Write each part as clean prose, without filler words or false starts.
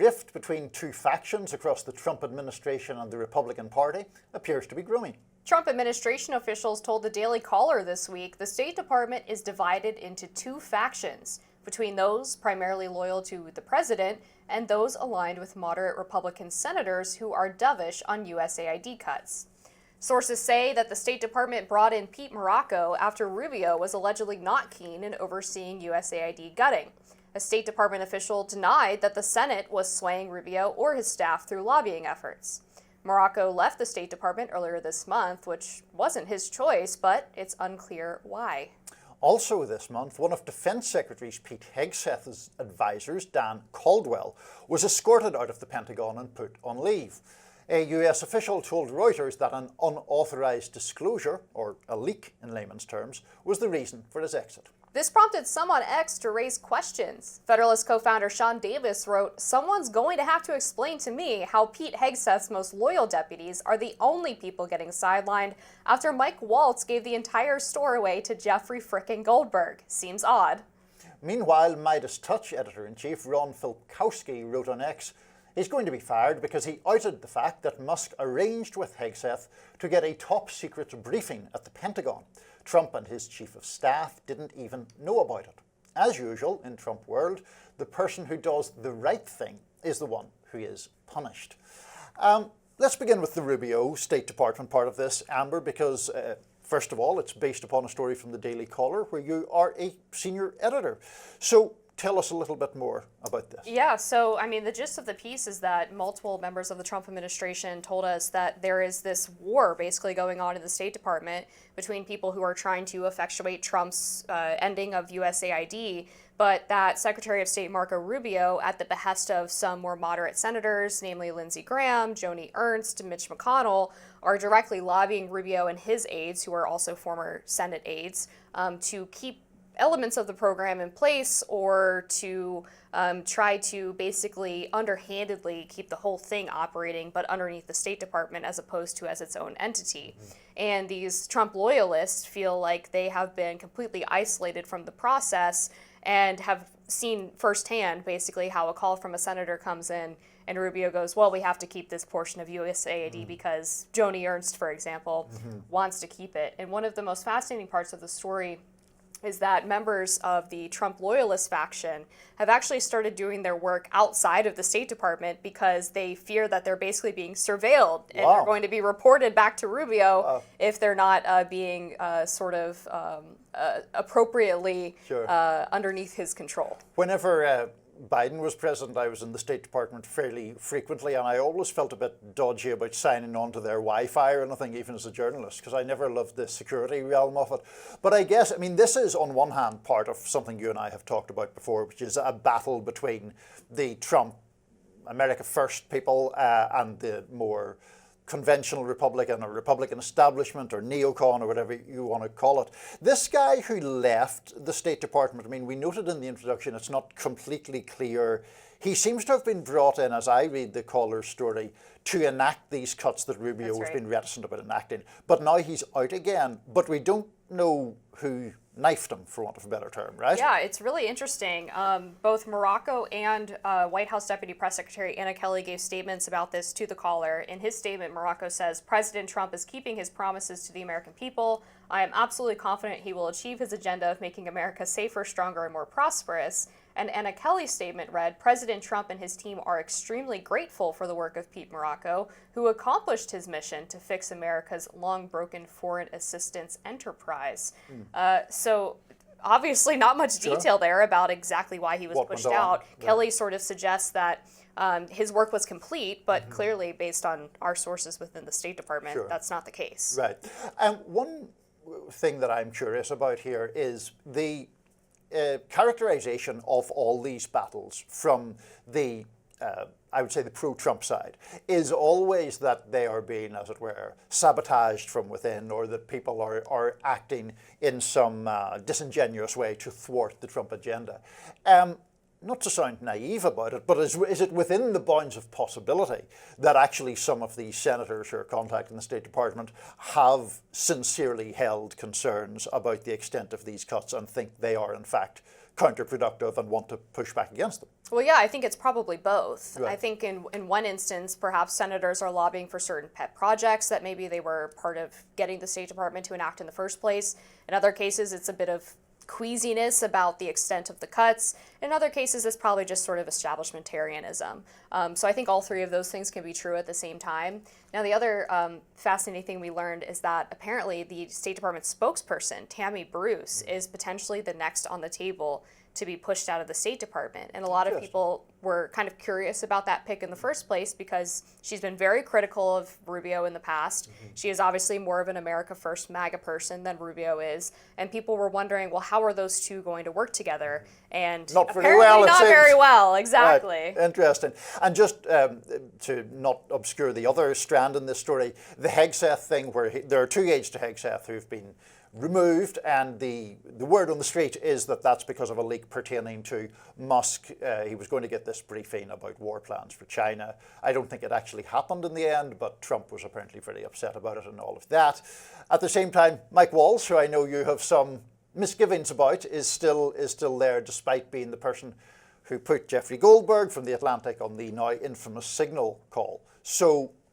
rift between two factions across the Trump administration and the Republican Party appears to be growing. Trump administration officials told the Daily Caller this week the State Department is divided into two factions, between those primarily loyal to the president and those aligned with moderate Republican senators who are dovish on USAID cuts. Sources say that the State Department brought in Pete Morocco after Rubio was allegedly not keen in overseeing USAID gutting. A State Department official denied that the Senate was swaying Rubio or his staff through lobbying efforts. Morocco left the State Department earlier this month, which wasn't his choice, but it's unclear why. Also this month, one of Defense Secretary Pete Hegseth's advisors, Dan Caldwell, was escorted out of the Pentagon and put on leave. A US official told Reuters that an unauthorized disclosure, or a leak in layman's terms, was the reason for his exit. This prompted some on X to raise questions. Federalist co-founder Sean Davis wrote, "Someone's going to have to explain to me how Pete Hegseth's most loyal deputies are the only people getting sidelined after Mike Waltz gave the entire store away to Jeffrey frickin' Goldberg. Seems odd." Meanwhile, Midas Touch editor-in-chief Ron Filkowski wrote on X, he's going to be fired because he outed the fact that Musk arranged with Hegseth to get a top-secret briefing at the Pentagon. Trump and his chief of staff didn't even know about it. As usual in Trump world, the person who does the right thing is the one who is punished. Let's begin with the Rubio State Department part of this, Amber, because first of all, it's based upon a story from the Daily Caller where you are a senior editor. So tell us a little bit more about this. Yeah, so the gist of the piece is that multiple members of the Trump administration told us that there is this war basically going on in the State Department between people who are trying to effectuate Trump's ending of USAID, but that Secretary of State Marco Rubio, at the behest of some more moderate senators, namely Lindsey Graham, Joni Ernst, and Mitch McConnell, are directly lobbying Rubio and his aides, who are also former Senate aides, to keep elements of the program in place or to try to basically underhandedly keep the whole thing operating, but underneath the State Department as opposed to as its own entity. Mm-hmm. And these Trump loyalists feel like they have been completely isolated from the process and have seen firsthand basically how a call from a senator comes in and Rubio goes, well, we have to keep this portion of USAID because Joni Ernst, for example, wants to keep it. And one of the most fascinating parts of the story is that members of the Trump loyalist faction have actually started doing their work outside of the State Department because they fear that they're basically being surveilled and they're going to be reported back to Rubio if they're not being appropriately underneath his control. Whenever Biden was president, I was in the State Department fairly frequently, and I always felt a bit dodgy about signing on to their Wi-Fi or anything, even as a journalist, because I never loved the security realm of it. But I guess, this is on one hand part of something you and I have talked about before, which is a battle between the Trump America First people and the more conventional Republican or Republican establishment or neocon or whatever you want to call it. This guy who left the State Department, we noted in the introduction it's not completely clear. He seems to have been brought in, as I read the Caller's story, to enact these cuts that Rubio has been reticent about enacting. But now he's out again, but we don't know who knifed him, for want of a better term, right? Yeah, it's really interesting. Both Morocco and White House Deputy Press Secretary Anna Kelly gave statements about this to the Caller. In his statement, Morocco says, President Trump is keeping his promises to the American people. I am absolutely confident he will achieve his agenda of making America safer, stronger, and more prosperous. And Anna Kelly's statement read, President Trump and his team are extremely grateful for the work of Pete Morocco, who accomplished his mission to fix America's long-broken foreign assistance enterprise. So obviously not much detail there about exactly why he was pushed out. Kelly sort of suggests that his work was complete, but clearly based on our sources within the State Department, that's not the case. Right. One thing that I'm curious about here is the characterization of all these battles from the, I would say the pro-Trump side, is always that they are being, as it were, sabotaged from within, or that people are acting in some disingenuous way to thwart the Trump agenda. not to sound naive about it, but is it within the bounds of possibility that actually some of these senators who are contacting the State Department have sincerely held concerns about the extent of these cuts and think they are in fact counterproductive and want to push back against them? Well, yeah, I think it's probably both. Right. I think in one instance, perhaps senators are lobbying for certain pet projects that maybe they were part of getting the State Department to enact in the first place. In other cases, it's a bit of queasiness about the extent of the cuts. In other cases, it's probably just sort of establishmentarianism. So I think all three of those things can be true at the same time. Now, the other fascinating thing we learned is that apparently the State Department spokesperson, Tammy Bruce, is potentially the next on the table to be pushed out of the State Department. And a lot of people were kind of curious about that pick in the first place because she's been very critical of Rubio in the past. She is obviously more of an America First MAGA person than Rubio is. And people were wondering, well, how are those two going to work together? And not very apparently well, not very well, exactly. Right. Interesting. And just to not obscure the other strand in this story, the Hegseth thing, where there are two aides to Hegseth who've been removed, and the word on the street is that that's because of a leak pertaining to Musk. He was going to get this briefing about war plans for China. I don't think it actually happened in the end, but Trump was apparently very upset about it and all of that. At the same time, Mike Waltz, who I know you have some misgivings about, is still there, despite being the person who put Jeffrey Goldberg from The Atlantic on the now infamous Signal call.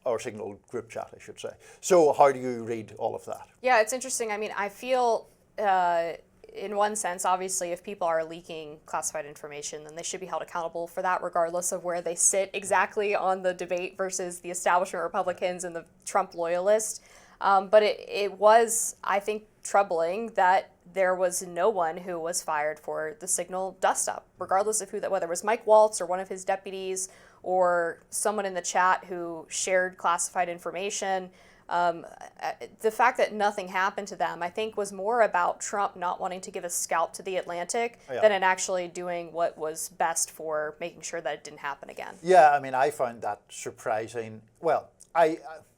Or Signal group chat, I should say. So how do you read all of that? Yeah, it's interesting. I mean, I feel in one sense, obviously, if people are leaking classified information, then they should be held accountable for that, regardless of where they sit exactly on the debate versus the establishment Republicans and the Trump loyalists. But it was, I think, troubling that there was no one who was fired for the Signal dust-up, regardless of who that, whether it was Mike Waltz or one of his deputies or someone in the chat who shared classified information. The fact that nothing happened to them, I think, was more about Trump not wanting to give a scalp to the Atlantic than in actually doing what was best for making sure that it didn't happen again. Yeah, I mean, I found that surprising. Well,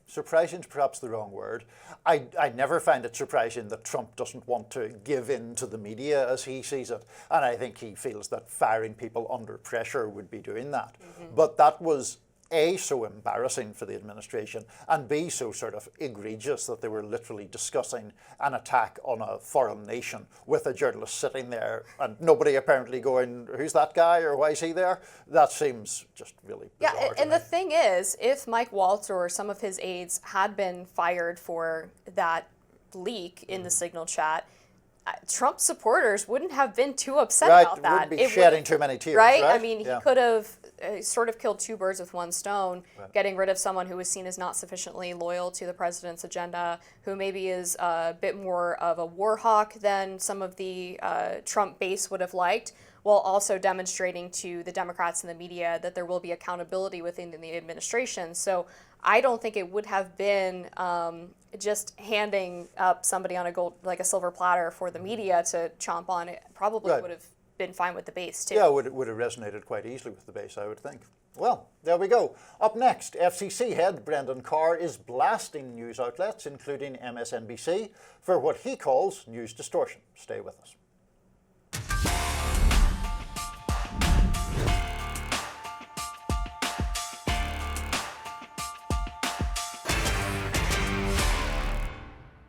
surprising is perhaps the wrong word. I never find it surprising that Trump doesn't want to give in to the media as he sees it. And I think he feels that firing people under pressure would be doing that. But that was A, so embarrassing for the administration, and B, so sort of egregious that they were literally discussing an attack on a foreign nation with a journalist sitting there and nobody apparently going, who's that guy or why is he there? That seems just really bizarre. Yeah, and the thing is, if Mike Waltz or some of his aides had been fired for that leak in the Signal chat, Trump supporters wouldn't have been too upset about that. Wouldn't be shedding too many tears, right? right? I mean, he could have sort of killed two birds with one stone, getting rid of someone who was seen as not sufficiently loyal to the president's agenda, who maybe is a bit more of a war hawk than some of the Trump base would have liked, while also demonstrating to the Democrats and the media that there will be accountability within the administration. So I don't think it would have been just handing up somebody on a silver platter for the media to chomp on. It probably would have been fine with the base too. Yeah, it would have resonated quite easily with the base, I would think. Well, there we go. Up next, FCC head Brendan Carr is blasting news outlets, including MSNBC, for what he calls news distortion. Stay with us.